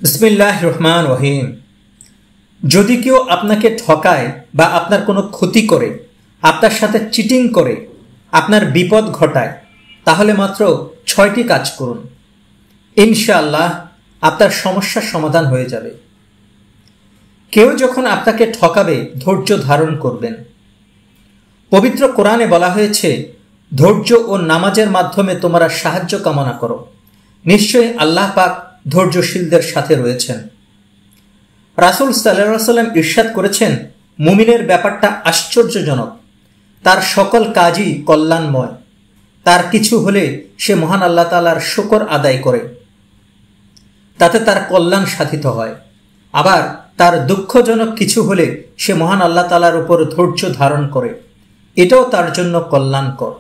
বিসমিল্লাহির রহমানির রহিম। যদি কেউ আপনাকে ঠকায় বা আপনার কোনো ক্ষতি করে, আপনার সাথে চিটিং করে, আপনার বিপদ ঘটায়, তাহলে মাত্র 6টি কাজ করুন। ইনশাআল্লাহ আপনার সমস্যার সমাধান হয়ে যাবে। কেউ যখন আপনাকে ঠকাবে ধৈর্য ধারণ করবেন। পবিত্র কোরআনে বলা হয়েছে, ধৈর্য ও নামাজের মাধ্যমে তোমরা সাহায্য কামনা করো, নিশ্চয়ই আল্লাহ পাক ধৈর্যশীলদের সাথে রয়েছেন। রাসূল সাল্লাল্লাহু আলাইহি ওয়াসাল্লাম ইরশাদ করেছেন, মুমিনের ব্যাপারটা আশ্চর্যজনক, তার সকল কাজই কল্যাণময়। তার কিছু হলে সে মহান আল্লাহ তাআলার শুকর আদায় করে, তাতে তার কল্যাণ সাধিত হয়। আবার তার দুঃখজনক কিছু হলে সে মহান আল্লাহ তাআলার উপর ধৈর্য ধারণ করে, এটাও তার জন্য কল্যাণকর।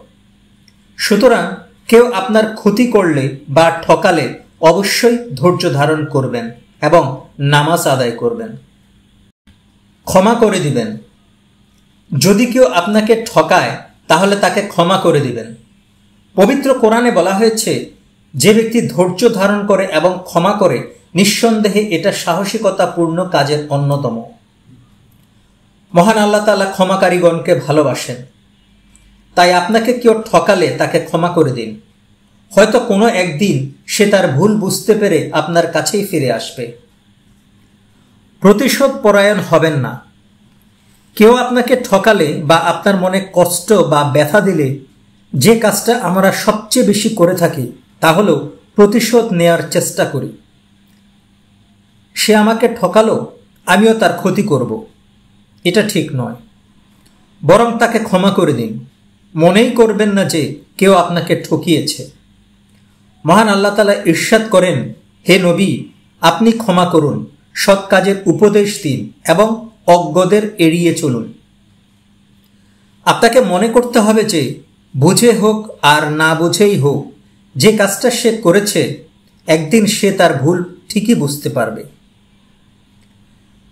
সুতরাং কেউ আপনার ক্ষতি করলে বা ঠকালে অবশ্যই ধৈর্য ধারণ করবেন এবং নামাজ আদায় করবেন। ক্ষমা করে দিবেন। যদি কেউ আপনাকে ঠকায় তাহলে তাকে ক্ষমা করে দিবেন। পবিত্র কোরআনে বলা হয়েছে, যে ব্যক্তি ধৈর্য ধারণ করে এবং ক্ষমা করে, নিঃসন্দেহে এটা সাহসিকতাপূর্ণ কাজের অন্যতম। মহান আল্লাহ তাআলা ক্ষমাকারীগণকে ভালোবাসেন। তাই আপনাকে কেউ ঠকালে তাকে ক্ষমা করে দিন। হয়তো কোনো একদিন সে তার ভুল বুঝতে পেরে আপনার কাছেই ফিরে আসবে। প্রতিশোধ পরায়ণ হবেন না। কেউ আপনাকে ঠকালে বা আপনার মনে কষ্ট বা ব্যথা দিলে যে কাজটা আমরা সবচেয়ে বেশি করে থাকি তা হলো প্রতিশোধ নেয়ার চেষ্টা করি। সে আমাকে ঠকালো, আমিও তার ক্ষতি করব। এটা ঠিক নয়। বরং তাকে ক্ষমা করে দিন। মনেই করবেন না যে কেউ আপনাকে ঠকিয়েছে। মহান আল্লাহ তাআলা ইরশাদ করেন, হে নবী, আপনি ক্ষমা করুন, সৎ কাজের উপদেশ দিন এবং অজ্ঞদের এড়িয়ে চলুন। আপনাকে মনে করতে হবে যে বুঝে হোক আর না বুঝেই হোক, যে কাজটা সে করেছে একদিন সে তার ভুল ঠিকই বুঝতে পারবে।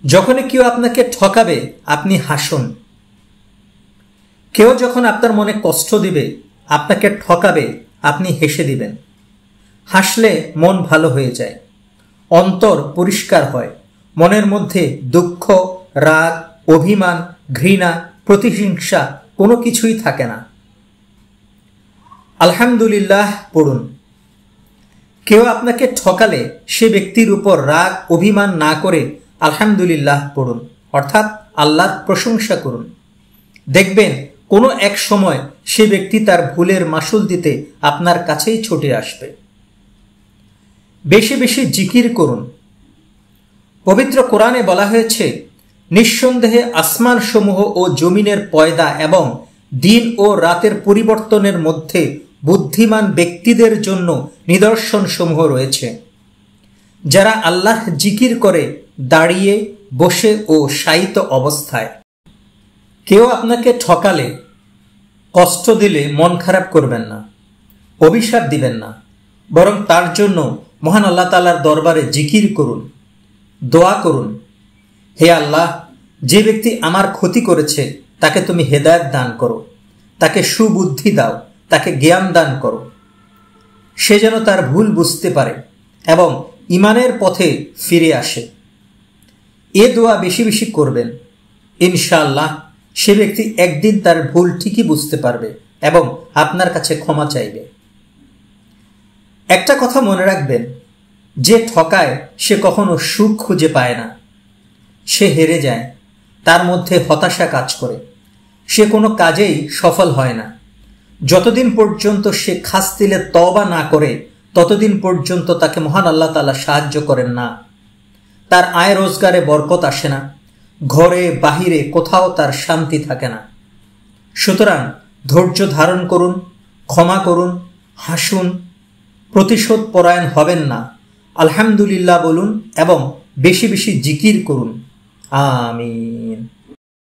যখনই কেউ আপনাকে ঠকাবে আপনি হাসুন। কেউ যখন আপনার মনে কষ্ট দিবে, আপনাকে ঠকাবে, আপনি হেসে দিবেন। হাসলে মন ভালো হয়ে যায়, অন্তর পরিষ্কার হয়, মনের মধ্যে দুঃখ, রাগ, অভিমান, ঘৃণা, প্রতিহিংসা কোনো কিছুই থাকে না। আলহামদুলিল্লাহ পড়ুন। কেউ আপনাকে ঠকালে সে ব্যক্তির উপর রাগ অভিমান না করে আলহামদুলিল্লাহ পড়ুন, অর্থাৎ আল্লাহর প্রশংসা করুন। দেখবেন কোনো এক সময় সে ব্যক্তি তার ভুলের মাসুল দিতে আপনার কাছেই ছুটে আসবে। বেশি বেশি জিকির করুন। পবিত্র কোরআনে বলা হয়েছে, নিঃসন্দেহে আসমান সমূহ ও জমিনের পয়দা এবং দিন ও রাতের পরিবর্তনের মধ্যে বুদ্ধিমান ব্যক্তিদের জন্য নিদর্শন সমূহ রয়েছে, যারা আল্লাহ জিকির করে দাঁড়িয়ে, বসে ও শায়িত অবস্থায়। কেউ আপনাকে ঠকালে, কষ্ট দিলে মন খারাপ করবেন না, অভিশাপ দিবেন না, বরং তার জন্য মহান আল্লাহ তাআলার দরবারে জিকির করুন, দোয়া করুন। হে আল্লাহ, যে ব্যক্তি আমার ক্ষতি করেছে তাকে তুমি হেদায়েত দান করো, তাকে সুবুদ্ধি দাও, তাকে জ্ঞান দান করো, সে যেন তার ভুল বুঝতে পারে এবং ঈমানের পথে ফিরে আসে। এ দোয়া বেশি বেশি করবেন। ইনশাআল্লাহ সে ব্যক্তি একদিন তার ভুল ঠিকই বুঝতে পারবে এবং আপনার কাছে ক্ষমা চাইবে। একটা কথা মনে রাখবেন, যে ঠকায় সে কখনো সুখ খুঁজে পায় না। সে হেরে যায়, তার মধ্যে হতাশা কাজ করে, সে কোনো কাজেই সফল হয় না। যতদিন পর্যন্ত সে খাস দিলে তওবা না করে, ততদিন পর্যন্ত তাকে মহান আল্লাহ তাআলা সাহায্য করেন না। তার আয় রোজগারে বরকত আসে না, ঘরে বাহিরে কোথাও তার শান্তি থাকে না। সুতরাং ধৈর্য ধারণ করুন, ক্ষমা করুন, হাসুন, প্রতিশোধ পরায়ণ হবেন না, আলহামদুলিল্লাহ বলুন এবং বেশি বেশি জিকির করুন। আমিন।